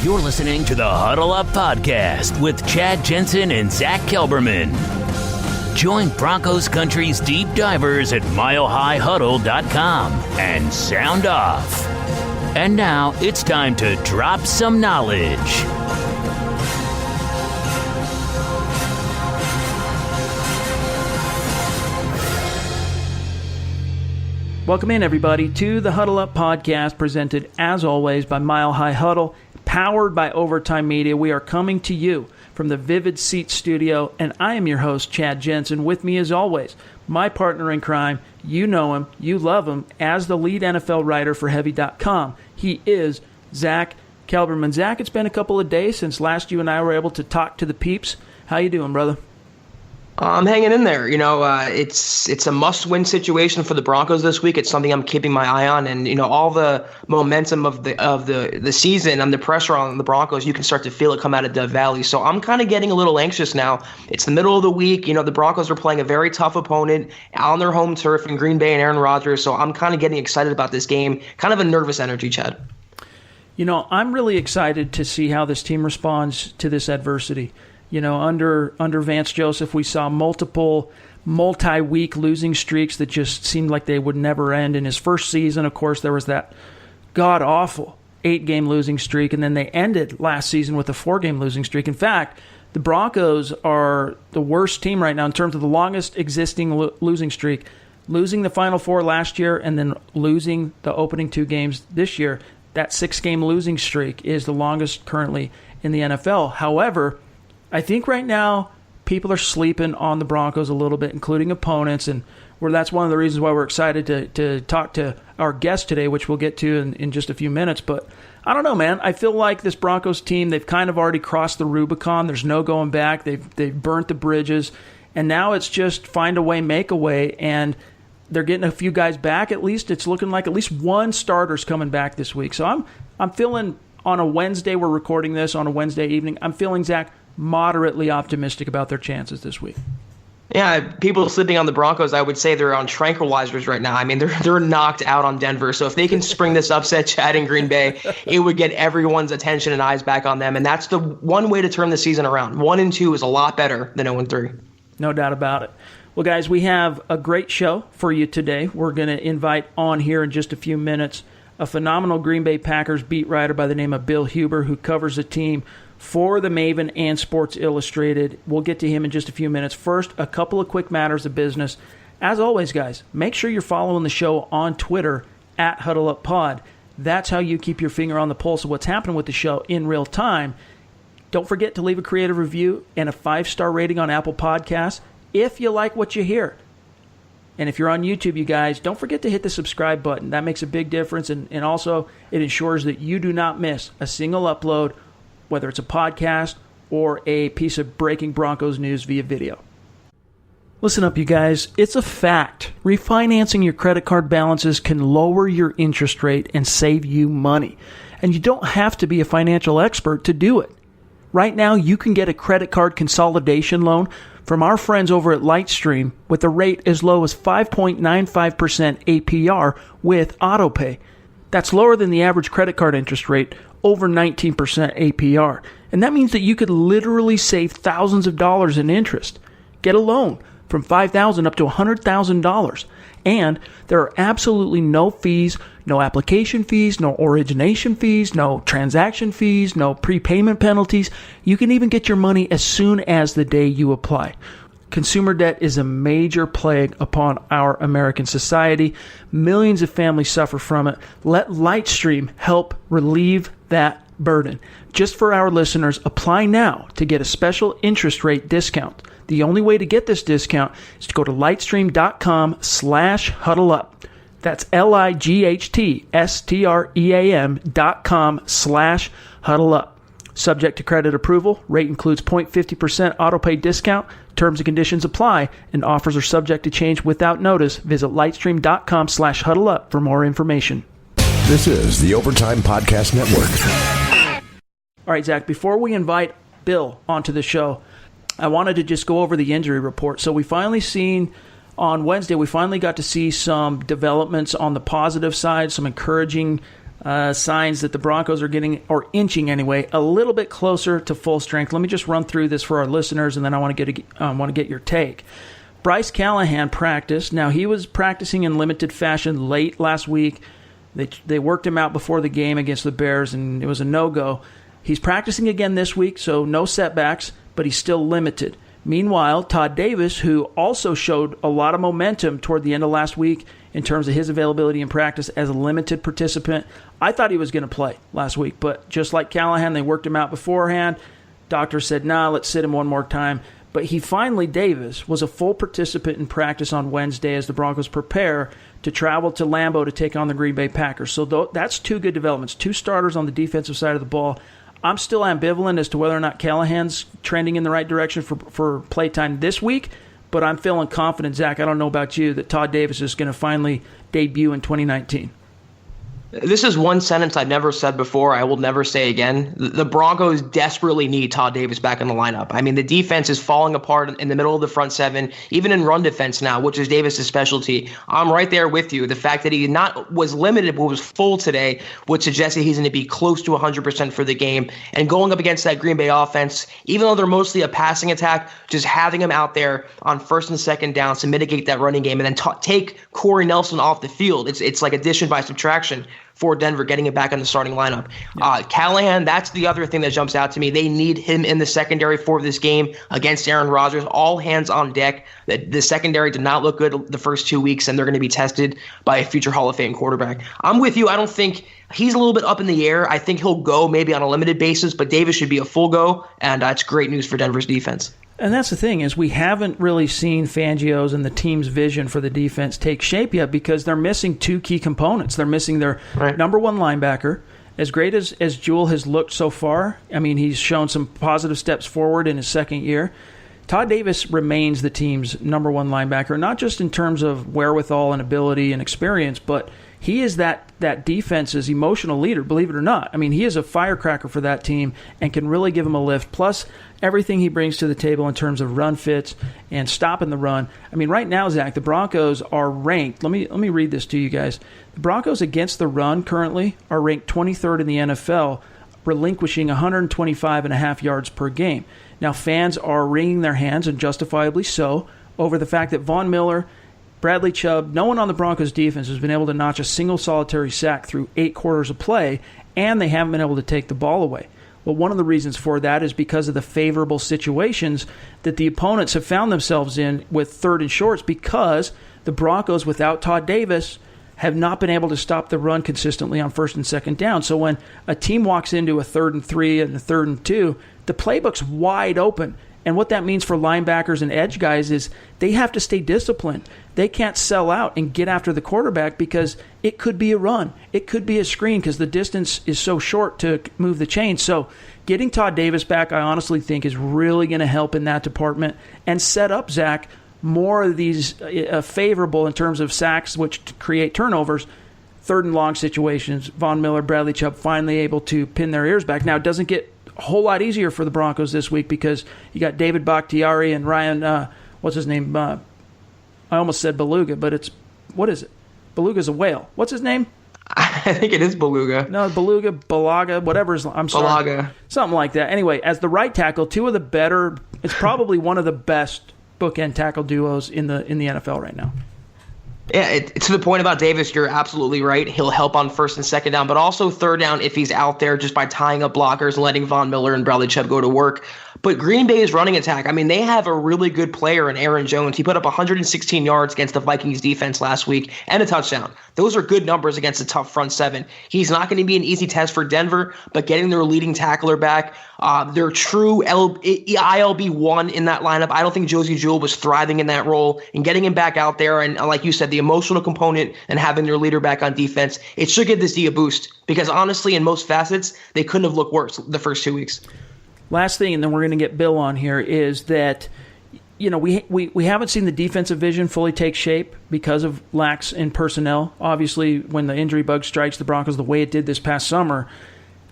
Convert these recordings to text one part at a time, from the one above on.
You're listening to the Huddle Up Podcast with Chad Jensen and Zack Kelberman. Join Broncos Country's deep divers at milehighhuddle.com and sound off. And now it's time to drop some knowledge. Welcome in, everybody, to the Huddle Up Podcast, presented, as always, by Mile High Huddle, powered by Overtime Media. We are coming to you from the Vivid Seats studio, and I am your host, Chad Jensen. With me, as always, my partner in crime. You know him, you love him, as the lead NFL writer for Heavy.com. He is Zack Kelberman. Zack, it's been a couple of days since last you and I were able to talk to the peeps. How you doing, brother? I'm hanging in there. You know, it's a must-win situation for the Broncos this week. It's something I'm keeping my eye on, and all the momentum of the season and the pressure on the Broncos, you can start to feel it come out of Death Valley. So I'm kind of getting a little anxious now. It's the middle of the week. The Broncos are playing a very tough opponent on their home turf in Green Bay and Aaron Rodgers. So I'm kind of getting excited about this game. Kind of a nervous energy, Chad. I'm really excited to see how this team responds to this adversity. Under Vance Joseph, we saw multiple multi-week losing streaks that just seemed like they would never end. In his first season, of course, there was that god-awful 8-game losing streak, and then they ended last season with a 4-game losing streak. In fact, the Broncos are the worst team right now in terms of the longest existing losing streak, losing the Final Four last year and then losing the opening 2 games this year. That 6-game losing streak is the longest currently in the NFL. However, I think right now people are sleeping on the Broncos a little bit, including opponents, and that's one of the reasons why we're excited to talk to our guest today, which we'll get to in just a few minutes. But I don't know, man. I feel like this Broncos team, they've kind of already crossed the Rubicon. There's no going back. They've burnt the bridges, and now it's just find a way, make a way, and they're getting a few guys back. At least it's looking like at least one starter's coming back this week. So I'm feeling, on a Wednesday, we're recording this on a Wednesday evening, I'm feeling, Zach, moderately optimistic about their chances this week. Yeah, people sleeping on the Broncos, I would say they're on tranquilizers right now. I mean, they're knocked out on Denver. So if they can spring this upset, Chad, in Green Bay, it would get everyone's attention and eyes back on them. And that's the one way to turn the season around. 1-2 is a lot better than 0-3. No doubt about it. Well, guys, we have a great show for you today. We're going to invite on here in just a few minutes a phenomenal Green Bay Packers beat writer by the name of Bill Huber, who covers the team for the Maven and Sports Illustrated. We'll get to him in just a few minutes. First, a couple of quick matters of business. As always, guys, make sure you're following the show on Twitter at HuddleUpPod. That's how you keep your finger on the pulse of what's happening with the show in real time. Don't forget to leave a creative review and a 5-star rating on Apple Podcasts if you like what you hear. And if you're on YouTube, you guys, don't forget to hit the subscribe button. That makes a big difference, and also it ensures that you do not miss a single upload, whether it's a podcast or a piece of breaking Broncos news via video. Listen up, you guys. It's a fact. Refinancing your credit card balances can lower your interest rate and save you money. And you don't have to be a financial expert to do it. Right now, you can get a credit card consolidation loan from our friends over at Lightstream with a rate as low as 5.95% APR with AutoPay. That's lower than the average credit card interest rate, over 19% APR. And that means that you could literally save thousands of dollars in interest. Get a loan from $5,000 up to $100,000. And there are absolutely no fees, no application fees, no origination fees, no transaction fees, no prepayment penalties. You can even get your money as soon as the day you apply. Consumer debt is a major plague upon our American society. Millions of families suffer from it. Let Lightstream help relieve that burden. Just for our listeners, apply now to get a special interest rate discount. The only way to get this discount is to go to lightstream.com/huddleup. That's lightstream.com/huddleup. Subject to credit approval. Rate includes 0.50% autopay discount. Terms and conditions apply, and offers are subject to change without notice. Visit lightstream.com/huddleup for more information. This is the Overtime Podcast Network. All right, Zach, before we invite Bill onto the show, I wanted to just go over the injury report. So on Wednesday, we finally got to see some developments on the positive side, some encouraging signs that the Broncos are getting, or inching anyway, a little bit closer to full strength. Let me just run through this for our listeners, and then I want to get your take. Bryce Callahan practiced. Now, he was practicing in limited fashion late last week. They worked him out before the game against the Bears, and it was a no-go. He's practicing again this week, so no setbacks, but he's still limited. Meanwhile, Todd Davis, who also showed a lot of momentum toward the end of last week in terms of his availability in practice as a limited participant, I thought he was going to play last week. But just like Callahan, they worked him out beforehand. Doctor said, nah, let's sit him one more time. But he finally, Davis, was a full participant in practice on Wednesday as the Broncos prepare to travel to Lambeau to take on the Green Bay Packers. So that's two good developments, two starters on the defensive side of the ball. I'm still ambivalent as to whether or not Callahan's trending in the right direction for playtime this week, but I'm feeling confident, Zach, I don't know about you, that Todd Davis is going to finally debut in 2019. This is one sentence I've never said before. I will never say again. The Broncos desperately need Todd Davis back in the lineup. I mean, the defense is falling apart in the middle of the front seven, even in run defense now, which is Davis' specialty. I'm right there with you. The fact that he not was limited but was full today would suggest that he's going to be close to 100% for the game. And going up against that Green Bay offense, even though they're mostly a passing attack, just having him out there on first and second downs to mitigate that running game and then take Corey Nelson off the field. It's like addition by subtraction for Denver, getting it back in the starting lineup. Callahan, that's the other thing that jumps out to me. They need him in the secondary for this game against Aaron Rodgers. All hands on deck. The secondary did not look good the first 2 weeks, and they're going to be tested by a future Hall of Fame quarterback. I'm with you. I don't think he's a little bit up in the air. I think he'll go maybe on a limited basis, but Davis should be a full go, and it's great news for Denver's defense. And that's the thing, is we haven't really seen Fangio's and the team's vision for the defense take shape yet because they're missing two key components. They're missing their number one linebacker. As great as Jewell has looked so far, I mean, he's shown some positive steps forward in his second year. Todd Davis remains the team's number one linebacker, not just in terms of wherewithal and ability and experience, but he is that defense's emotional leader, believe it or not. I mean, he is a firecracker for that team and can really give them a lift. Plus, everything he brings to the table in terms of run fits and stopping the run. I mean, right now, Zach, the Broncos are ranked. Let me read this to you guys. The Broncos against the run currently are ranked 23rd in the NFL, relinquishing 125.5 yards per game. Now, fans are wringing their hands, and justifiably so, over the fact that Von Miller, Bradley Chubb, no one on the Broncos defense has been able to notch a single solitary sack through 8 quarters of play, and they haven't been able to take the ball away. Well, one of the reasons for that is because of the favorable situations that the opponents have found themselves in with third and shorts, because the Broncos, without Todd Davis, have not been able to stop the run consistently on first and second down. So when a team walks into a 3rd and 3 and a 3rd and 2, the playbook's wide open. And what that means for linebackers and edge guys is they have to stay disciplined. They can't sell out and get after the quarterback because it could be a run. It could be a screen because the distance is so short to move the chain. So getting Todd Davis back, I honestly think, is really going to help in that department and set up, Zach, more of these favorable in terms of sacks, which create turnovers, 3rd and long situations. Von Miller, Bradley Chubb finally able to pin their ears back. Now, it doesn't get a whole lot easier for the Broncos this week because you got David Bakhtiari and Ryan, what's his name? I almost said Beluga, but what is it? Beluga's a whale. What's his name? I think it is Beluga. No, Beluga, Balaga, whatever. I'm sorry. Balaga. Something like that. Anyway, as the right tackle, two of the better, it's probably one of the best bookend tackle duos in the NFL right now. Yeah, to the point about Davis, you're absolutely right. He'll help on first and second down, but also third down if he's out there just by tying up blockers and letting Von Miller and Bradley Chubb go to work. But Green Bay's running attack, I mean, they have a really good player in Aaron Jones. He put up 116 yards against the Vikings defense last week and a touchdown. Those are good numbers against a tough front seven. He's not going to be an easy test for Denver, but getting their leading tackler back, their true ILB1 in that lineup. I don't think Josie Jewell was thriving in that role, and getting him back out there, and like you said, the emotional component and having their leader back on defense, it should give this D a boost because honestly, in most facets, they couldn't have looked worse the first 2 weeks. Last thing, and then we're going to get Bill on here, is that we haven't seen the defensive vision fully take shape because of lacks in personnel. Obviously, when the injury bug strikes the Broncos the way it did this past summer,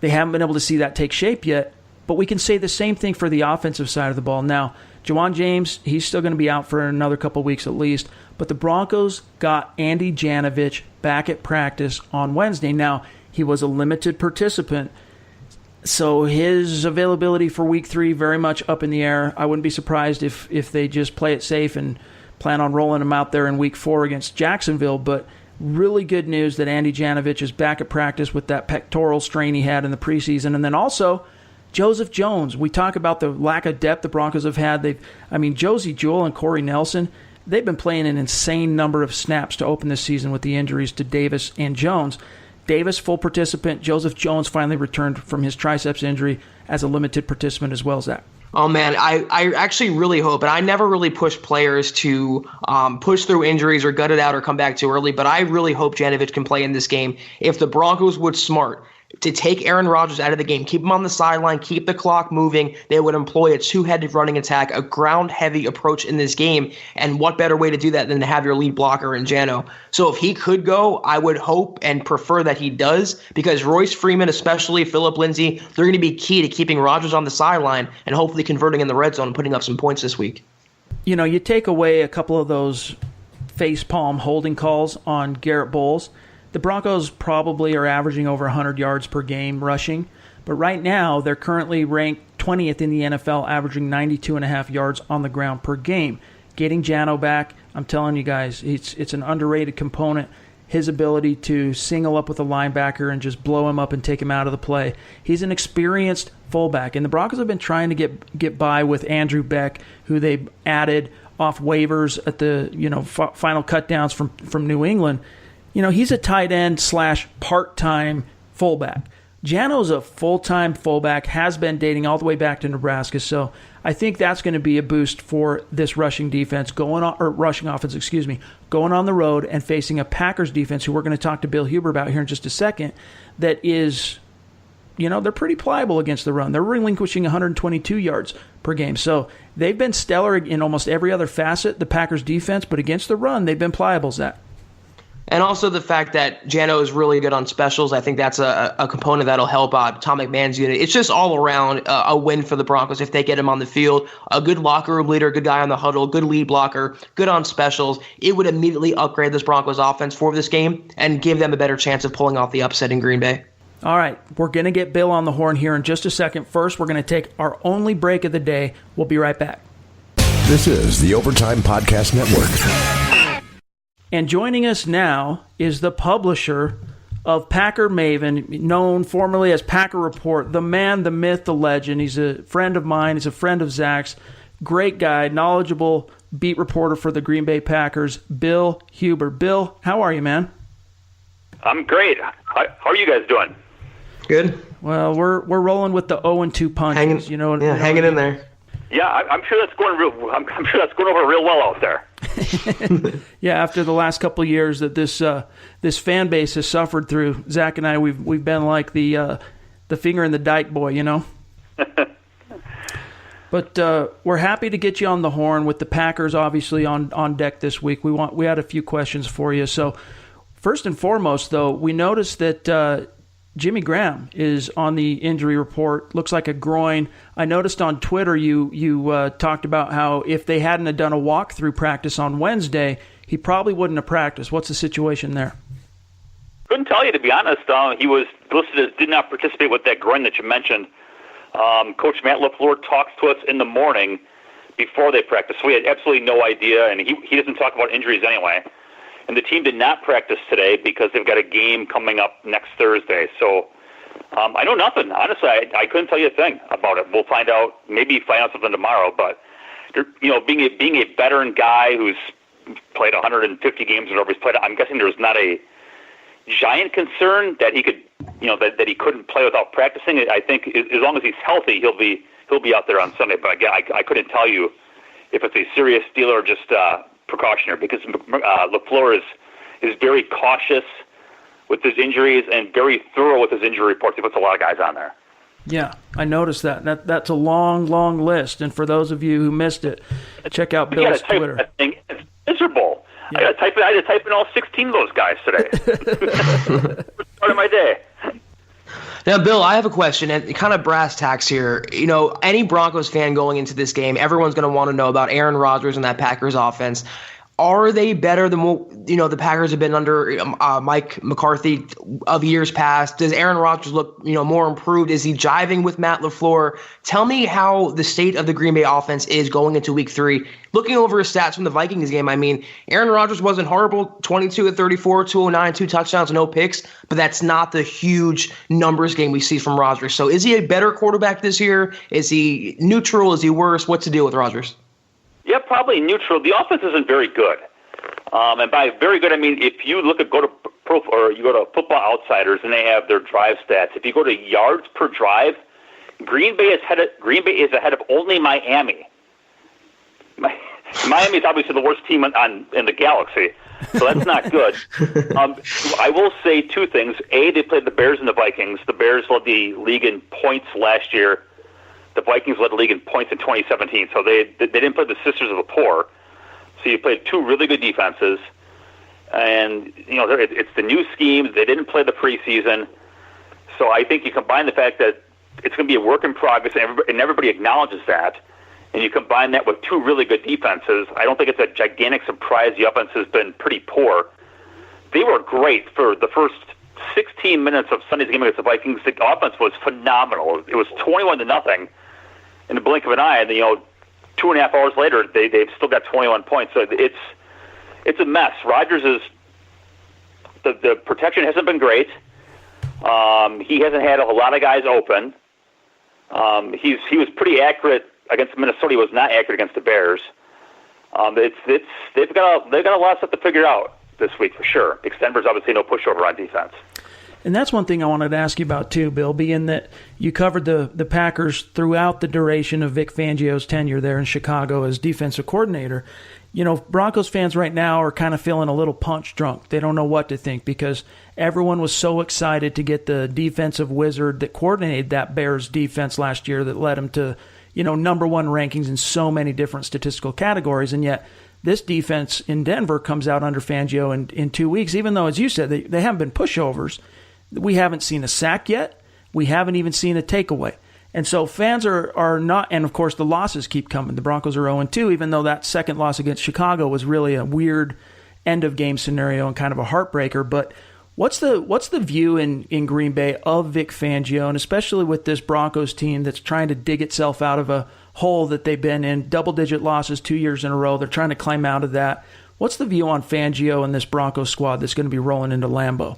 they haven't been able to see that take shape yet. But we can say the same thing for the offensive side of the ball. Now, Juwan James, he's still going to be out for another couple of weeks at least. But the Broncos got Andy Janovich back at practice on Wednesday. Now, He was a limited participant. So his availability for Week 3 very much up in the air. I wouldn't be surprised if they just play it safe and plan on rolling him out there in Week 4 against Jacksonville. But really good news that Andy Janovich is back at practice with that pectoral strain he had in the preseason. And then also Joseph Jones. We talk about the lack of depth the Broncos have had. Josie Jewell and Corey Nelson, they've been playing an insane number of snaps to open this season with the injuries to Davis and Jones. Davis, full participant. Joseph Jones finally returned from his triceps injury as a limited participant as well as that. Oh, man, I actually really hope, and I never really push players to push through injuries or gut it out or come back too early, but I really hope Janovich can play in this game. If the Broncos would smart to take Aaron Rodgers out of the game, keep him on the sideline, keep the clock moving, they would employ a two-headed running attack, a ground-heavy approach in this game, and what better way to do that than to have your lead blocker in Jano? So if he could go, I would hope and prefer that he does, because Royce Freeman, especially Phillip Lindsay, they're going to be key to keeping Rodgers on the sideline and hopefully converting in the red zone and putting up some points this week. You know, you take away a couple of those facepalm holding calls on Garrett Bowles, the Broncos probably are averaging over 100 yards per game rushing, but right now they're currently ranked 20th in the NFL, averaging 92.5 yards on the ground per game. Getting Jano back, I'm telling you guys, it's an underrated component. His ability to single up with a linebacker and just blow him up and take him out of the play. He's an experienced fullback, and the Broncos have been trying to get by with Andrew Beck, who they added off waivers at the final cutdowns from New England. You know, he's a tight end / part-time fullback. Jano's a full-time fullback, has been dating all the way back to Nebraska, so I think that's going to be a boost for this rushing offense, going on the road and facing a Packers defense, who we're going to talk to Bill Huber about here in just a second, that is, they're pretty pliable against the run. They're relinquishing 122 yards per game. So they've been stellar in almost every other facet, the Packers defense, but against the run, they've been pliable, Zach. And also the fact that Jano is really good on specials. I think that's a component that'll help Tom McMahon's unit. It's just all around a win for the Broncos if they get him on the field. A good locker room leader, good guy on the huddle, good lead blocker, good on specials. It would immediately upgrade this Broncos offense for this game and give them a better chance of pulling off the upset in Green Bay. All right, we're going to get Bill on the horn here in just a second. First, we're going to take our only break of the day. We'll be right back. This is the Overtime Podcast Network. And joining us now is the publisher of Packer Maven, known formerly as Packer Report, the man, the myth, the legend. He's a friend of mine. He's a friend of Zach's. Great guy, knowledgeable beat reporter for the Green Bay Packers, Bill Huber. Bill, how are you, man? I'm great. How are you guys doing? Good. Well, we're rolling with the 0-2 punches. Hanging in there. Yeah, I'm sure that's going I'm sure that's going over real well out there. Yeah, after the last couple of years that this fan base has suffered through, Zach and I, we've been like the finger in the dike boy, But we're happy to get you on the horn with the Packers, obviously on deck this week. We had a few questions for you. So first and foremost, though, we noticed that Jimmy Graham is on the injury report. Looks like a groin. I noticed on Twitter you talked about how if they hadn't have done a walkthrough practice on Wednesday, he probably wouldn't have practiced. What's the situation there? Couldn't tell you, to be honest. He was listed as did not participate with that groin that you mentioned. Coach Matt LaFleur talks to us in the morning before they practice. So we had absolutely no idea, and he doesn't talk about injuries anyway. And the team did not practice today because they've got a game coming up next Thursday. So I know nothing. Honestly, I couldn't tell you a thing about it. We'll find out, maybe find out something tomorrow. But, being a veteran guy who's played 150 games or whatever he's played, I'm guessing there's not a giant concern that he could, that he couldn't play without practicing. I think as long as he's healthy, he'll be out there on Sunday. But again, I couldn't tell you if it's a serious deal or just precautionary, because LaFleur is very cautious with his injuries and very thorough with his injury reports. He puts a lot of guys on there. Yeah, I noticed that. That's a long, long list. And for those of you who missed it, check out Bill's Twitter. That thing. It's miserable. Yeah. I had to type in all 16 of those guys today. Part of my day. Now, Bill, I have a question, and kind of brass tacks here. Any Broncos fan going into this game, everyone's going to want to know about Aaron Rodgers and that Packers offense. Are they better than what the Packers have been under Mike McCarthy of years past? Does Aaron Rodgers look more improved? Is he jiving with Matt LaFleur? Tell me how the state of the Green Bay offense is going into Week 3. Looking over his stats from the Vikings game, I mean, Aaron Rodgers wasn't horrible, 22 of 34, 209, 2 touchdowns, no picks, but that's not the huge numbers game we see from Rodgers. So is he a better quarterback this year? Is he neutral? Is he worse? What's the deal with Rodgers? Yeah, probably neutral. The offense isn't very good. And by very good, I mean if you go to Football Outsiders and they have their drive stats. If you go to yards per drive, Green Bay is ahead of only Miami. Miami is obviously the worst team in the galaxy, so that's not good. I will say two things. A, they played the Bears and the Vikings. The Bears led the league in points last year. The Vikings led the league in points in 2017, so they didn't play the Sisters of the Poor. So you played two really good defenses, and it's the new scheme. They didn't play the preseason, so I think you combine the fact that it's going to be a work in progress, and everybody acknowledges that, and you combine that with two really good defenses. I don't think it's a gigantic surprise the offense has been pretty poor. They were great for the first 16 minutes of Sunday's game against the Vikings. The offense was phenomenal. It was 21-0 in the blink of an eye, and 2.5 hours later, they've still got 21 points. So it's a mess. Rodgers is the protection hasn't been great. He hasn't had a lot of guys open. He was pretty accurate against Minnesota. He was not accurate against the Bears. They've got a lot of stuff to figure out this week for sure. Because Denver's obviously no pushover on defense. And that's one thing I wanted to ask you about too, Bill, being that you covered the Packers throughout the duration of Vic Fangio's tenure there in Chicago as defensive coordinator. Broncos fans right now are kind of feeling a little punch drunk. They don't know what to think because everyone was so excited to get the defensive wizard that coordinated that Bears defense last year that led them to, number one rankings in so many different statistical categories. And yet this defense in Denver comes out under Fangio in 2 weeks, even though, as you said, they haven't been pushovers. We haven't seen a sack yet. We haven't even seen a takeaway. And so fans are not, and of course the losses keep coming. The Broncos are 0-2, even though that second loss against Chicago was really a weird end-of-game scenario and kind of a heartbreaker. But what's the view in Green Bay of Vic Fangio, and especially with this Broncos team that's trying to dig itself out of a hole that they've been in, double-digit losses 2 years in a row. They're trying to climb out of that. What's the view on Fangio and this Broncos squad that's going to be rolling into Lambeau?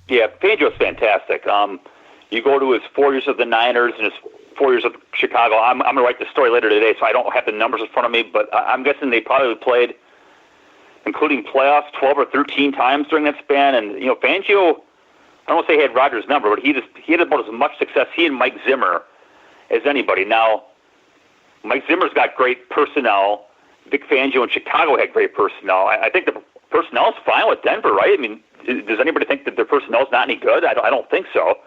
Yeah, Fangio's fantastic. You go to his 4 years of the Niners and his 4 years of Chicago. I'm going to write the story later today, so I don't have the numbers in front of me, but I'm guessing they probably played, including playoffs, 12 or 13 times during that span. And, Fangio, I don't want to say he had Rodgers' number, but he had about as much success, he and Mike Zimmer, as anybody. Now, Mike Zimmer's got great personnel. Vic Fangio in Chicago had great personnel. I think the personnel is fine with Denver, right? I mean, does anybody think that their personnel is not any good? I don't think so.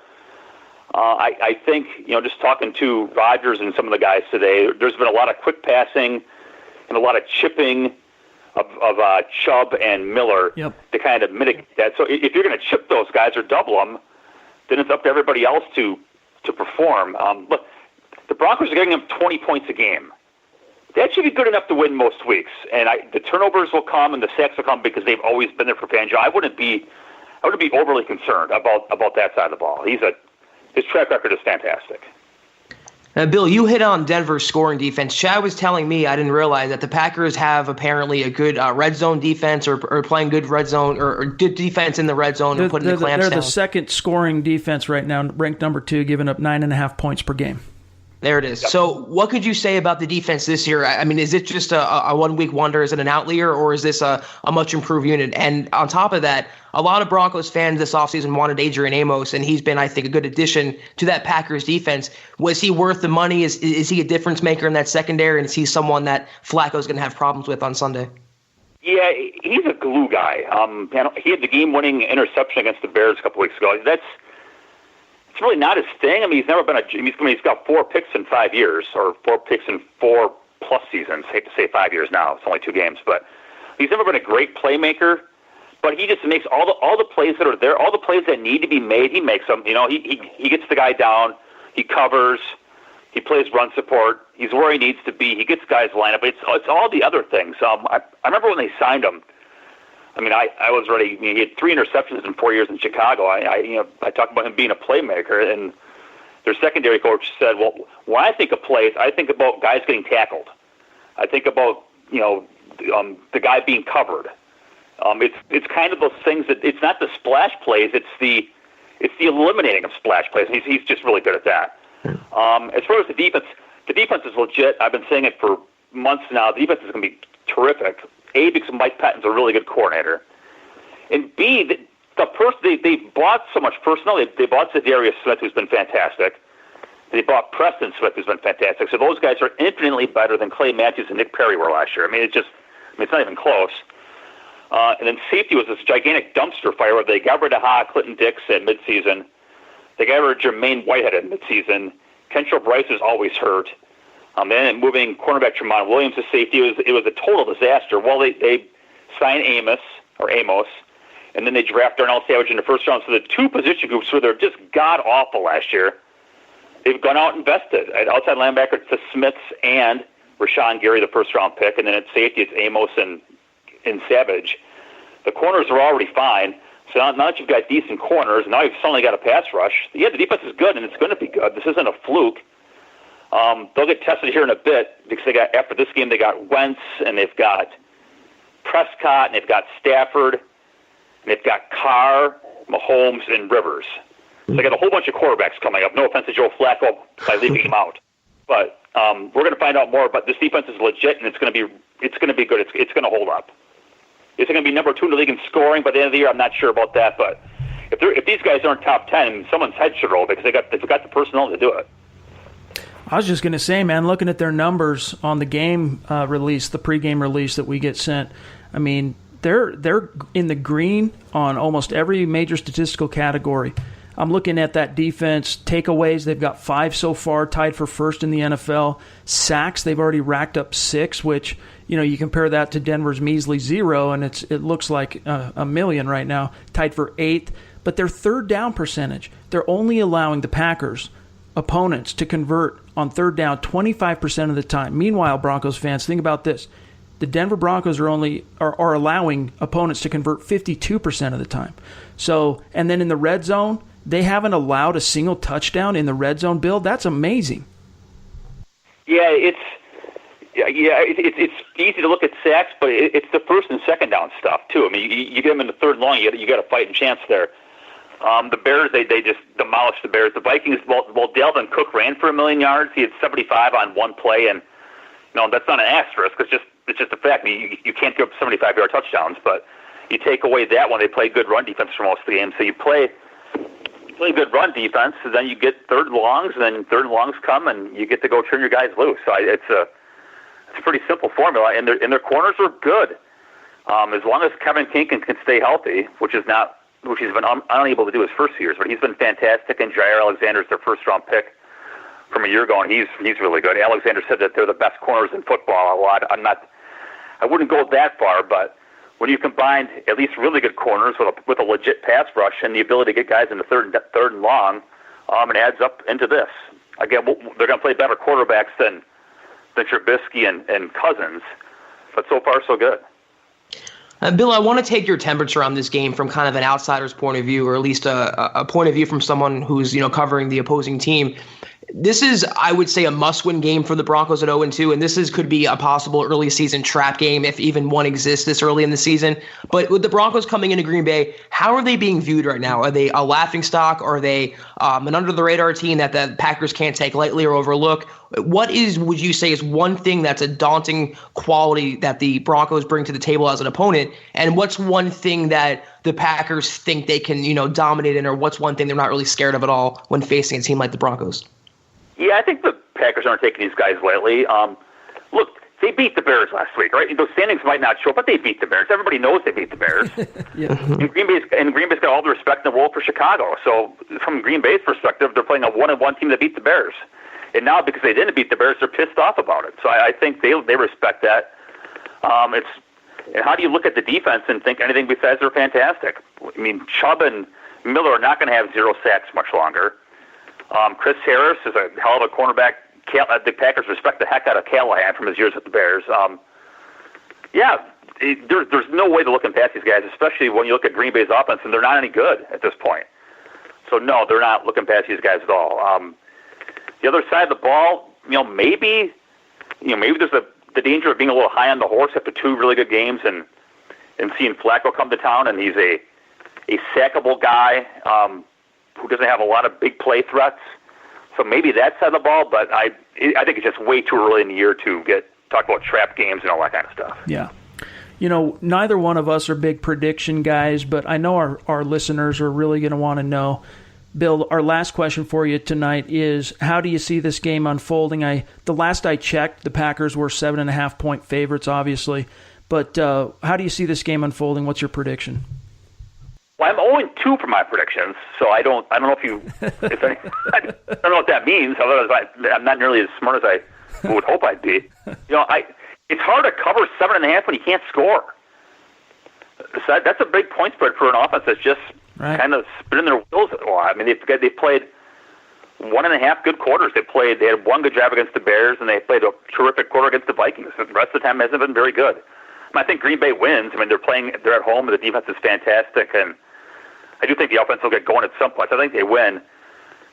I think, just talking to Rodgers and some of the guys today, there's been a lot of quick passing and a lot of chipping of Chubb and Miller to kind of mitigate that. So if you're going to chip those guys or double them, then it's up to everybody else to perform. But the Broncos are getting them 20 points a game. That should be good enough to win most weeks. And the turnovers will come and the sacks will come because they've always been there for Fangio. I wouldn't be overly concerned about that side of the ball. His track record is fantastic. Bill, you hit on Denver's scoring defense. Chad was telling me, I didn't realize, that the Packers have apparently a good red zone defense or playing good red zone or good defense in the red zone and putting the clamps down. They're the second scoring defense right now, ranked number 2, giving up 9.5 points per game. There it is. So what could you say about the defense this year? I mean, is it just a one-week wonder? Is it an outlier, or is this a much improved unit? And on top of that, a lot of Broncos fans this offseason wanted Adrian Amos, and he's been, I think, a good addition to that Packers defense. Was he worth the money? Is he a difference maker in that secondary, and is he someone that Flacco's going to have problems with on Sunday? Yeah, he's a glue guy. He had the game-winning interception against the Bears a couple weeks ago. It's really not his thing. I mean, he's never been he's got 4 picks in 5 years, or 4 picks in 4+ seasons. I hate to say 5 years now. It's only 2 games, but he's never been a great playmaker. But he just makes all the plays that are there, all the plays that need to be made. He makes them. He gets the guy down, he covers, He plays run support. He's where he needs to be. He gets guys lined up. It's all the other things. I remember when they signed him. I mean, I was ready. He had 3 interceptions in 4 years in Chicago. I talked about him being a playmaker, and their secondary coach said, well, when I think of plays, I think about guys getting tackled. I think about, the guy being covered. It's kind of those things that it's not the splash plays, it's the eliminating of splash plays. He's just really good at that. As far as the defense is legit. I've been saying it for months now. The defense is going to be terrific. A, because Mike Patton's a really good coordinator, and B, they bought so much personnel. They bought Zadarius Smith, who's been fantastic. They bought Preston Smith, who's been fantastic. So those guys are infinitely better than Clay Matthews and Nick Perry were last year. I mean, it's not even close. And then safety was this gigantic dumpster fire where they got rid of Clinton Dix at midseason. They got rid of Jermaine Whitehead at midseason. Kentrell Bryce is always hurt. Then moving cornerback Tremont Williams to safety, it was a total disaster. Well, they signed Amos, and then they draft Darnell Savage in the first round. So the 2 position groups where they're just god-awful last year, they've gone out and invested. At outside linebacker, it's the Smiths and Rashawn Gary, the first-round pick, and then at safety, it's Amos and Savage. The corners are already fine. So now that you've got decent corners, now you've suddenly got a pass rush. Yeah, the defense is good, and it's going to be good. This isn't a fluke. They'll get tested here in a bit because after this game they got Wentz, and they've got Prescott, and they've got Stafford, and they've got Carr, Mahomes, and Rivers. So they got a whole bunch of quarterbacks coming up. No offense to Joe Flacco by leaving him out, but we're going to find out more. But this defense is legit, and it's going to be good. It's going to hold up. Is it going to be number 2 in the league in scoring by the end of the year? I'm not sure about that, but if these guys aren't top 10, someone's head should roll because they've got the personnel to do it. I was just going to say, man, looking at their numbers on the game release, the pregame release that we get sent, I mean, they're in the green on almost every major statistical category. I'm looking at that defense. Takeaways, they've got 5 so far, tied for first in the NFL. Sacks, they've already racked up 6, which, you compare that to Denver's measly 0, and it looks like a million right now, tied for 8th. But their third down percentage, they're only allowing the Packers opponents to convert on third down 25% of the time. Meanwhile, Broncos fans, think about this. The Denver Broncos are allowing opponents to convert 52% of the time. So, and then in the red zone, they haven't allowed a single touchdown in the red zone, Bill. That's amazing. Yeah, it's easy to look at sacks, but it's the first and second down stuff too. I mean, you get them in the third and long, you got a fighting chance there. The Bears, they just demolished the Bears. The Vikings, well, Dalvin Cook ran for 1 million yards. He had 75 on one play, and that's not an asterisk. It's just a fact. I mean, you can't give up 75-yard touchdowns, but you take away that one, they play good run defense for most of the game. So you play good run defense, and then you get third and longs, and then third and longs come, and you get to go turn your guys loose. So it's a pretty simple formula, and their corners are good. As long as Kevin King can stay healthy, which he's been unable to do his first 2 years, but he's been fantastic. And Jair Alexander's their first-round pick from a year ago, and he's really good. Alexander said that they're the best corners in football. I wouldn't go that far, but when you combine at least really good corners with a legit pass rush and the ability to get guys in the third and long, it adds up into this. Again, they're going to play better quarterbacks than Trubisky and Cousins, but so far so good. Bill, I want to take your temperature on this game from kind of an outsider's point of view, or at least a point of view from someone who's covering the opposing team. This is, I would say, a must-win game for the Broncos at 0-2, and this could be a possible early season trap game if even one exists this early in the season. But with the Broncos coming into Green Bay, how are they being viewed right now? Are they a laughingstock? Are they an under-the-radar team that the Packers can't take lightly or overlook? What would you say is one thing that's a daunting quality that the Broncos bring to the table as an opponent? And what's one thing that the Packers think they can, dominate in, or what's one thing they're not really scared of at all when facing a team like the Broncos? Yeah, I think the Packers aren't taking these guys lightly. Look, they beat the Bears last week, right? Those standings might not show, but they beat the Bears. Everybody knows they beat the Bears. Yeah. And Green Bay's got all the respect in the world for Chicago. So from Green Bay's perspective, they're playing a 1-1 team that beat the Bears. And now because they didn't beat the Bears, they're pissed off about it. So I think they respect that. And how do you look at the defense and think anything besides they're fantastic? I mean, Chubb and Miller are not going to have 0 sacks much longer. Chris Harris is a hell of a cornerback the Packers respect the heck out of Callahan from his years with the Bears. There's no way to look past these guys, especially when you look at Green Bay's offense, and they're not any good at this point. So, no, they're not looking past these guys at all. The other side of the ball, maybe there's the danger of being a little high on the horse after two really good games and seeing Flacco come to town, and he's a sackable guy who doesn't have a lot of big play threats. So maybe that side of the ball, but I think it's just way too early in the year to talk about trap games and all that kind of stuff. Yeah. Neither one of us are big prediction guys, but I know our listeners are really going to want to know. Bill, our last question for you tonight is, how do you see this game unfolding? The last I checked, the Packers were 7.5-point favorites, obviously. But how do you see this game unfolding? What's your prediction? Well, I'm 0-2 for my predictions, so I don't know if you, I don't know what that means. Otherwise, I'm not nearly as smart as I would hope I'd be. It's hard to cover 7.5 when you can't score. So that's a big point spread for an offense that's just kind of spinning their wheels. I mean, they played 1.5 good quarters. They had one good drive against the Bears, and they played a terrific quarter against the Vikings. The rest of the time hasn't been very good. I think Green Bay wins. I mean, they're at home, and the defense is fantastic, and I do think the offense will get going at some point. So I think they win.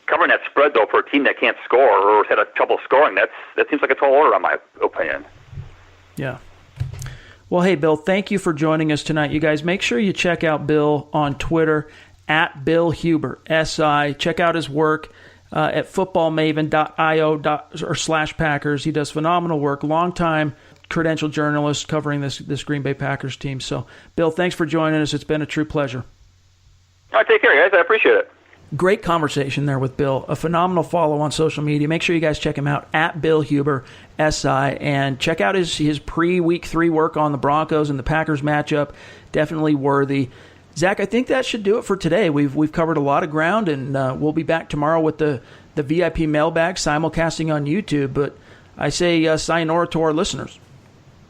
Covering that spread, though, for a team that can't score or has had trouble scoring, that seems like a tall order, in my opinion. Yeah. Well, hey, Bill, thank you for joining us tonight. You guys, make sure you check out Bill on Twitter, @BillHuber, SI. Check out his work at footballmaven.io/Packers. He does phenomenal work, long-time credentialed journalist covering this Green Bay Packers team. So, Bill, thanks for joining us. It's been a true pleasure. All right, take care, guys. I appreciate it. Great conversation there with Bill. A phenomenal follow on social media. Make sure you guys check him out @BillHuber, SI, and check out his pre-Week 3 work on the Broncos and the Packers matchup. Definitely worthy. Zach, I think that should do it for today. We've covered a lot of ground, and we'll be back tomorrow with the VIP mailbag simulcasting on YouTube. But I say sayonara to our listeners.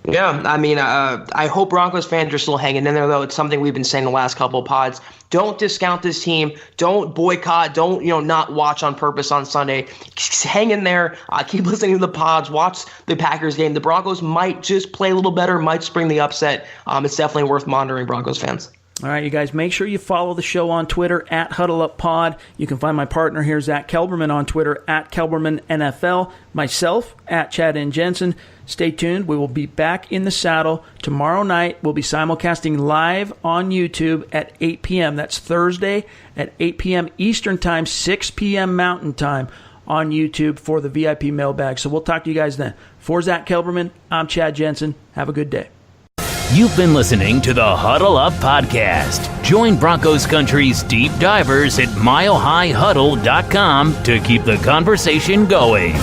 Yeah, I mean, I hope Broncos fans are still hanging in there, though. It's something we've been saying the last couple of pods. Don't discount this team. Don't boycott. Don't, not watch on purpose on Sunday. Just hang in there. Keep listening to the pods. Watch the Packers game. The Broncos might just play a little better, might spring the upset. It's definitely worth monitoring, Broncos fans. All right, you guys, make sure you follow the show on Twitter @HuddleUpPod. You can find my partner here, Zack Kelberman, on Twitter @KelbermanNFL. Myself @Chad and Jensen. Stay tuned. We will be back in the saddle tomorrow night. We'll be simulcasting live on YouTube at 8 p.m. That's Thursday at 8 p.m. Eastern Time, 6 p.m. Mountain Time on YouTube for the VIP mailbag. So we'll talk to you guys then. For Zack Kelberman, I'm Chad Jensen. Have a good day. You've been listening to the Huddle Up Podcast. Join Broncos Country's deep divers at milehighhuddle.com to keep the conversation going.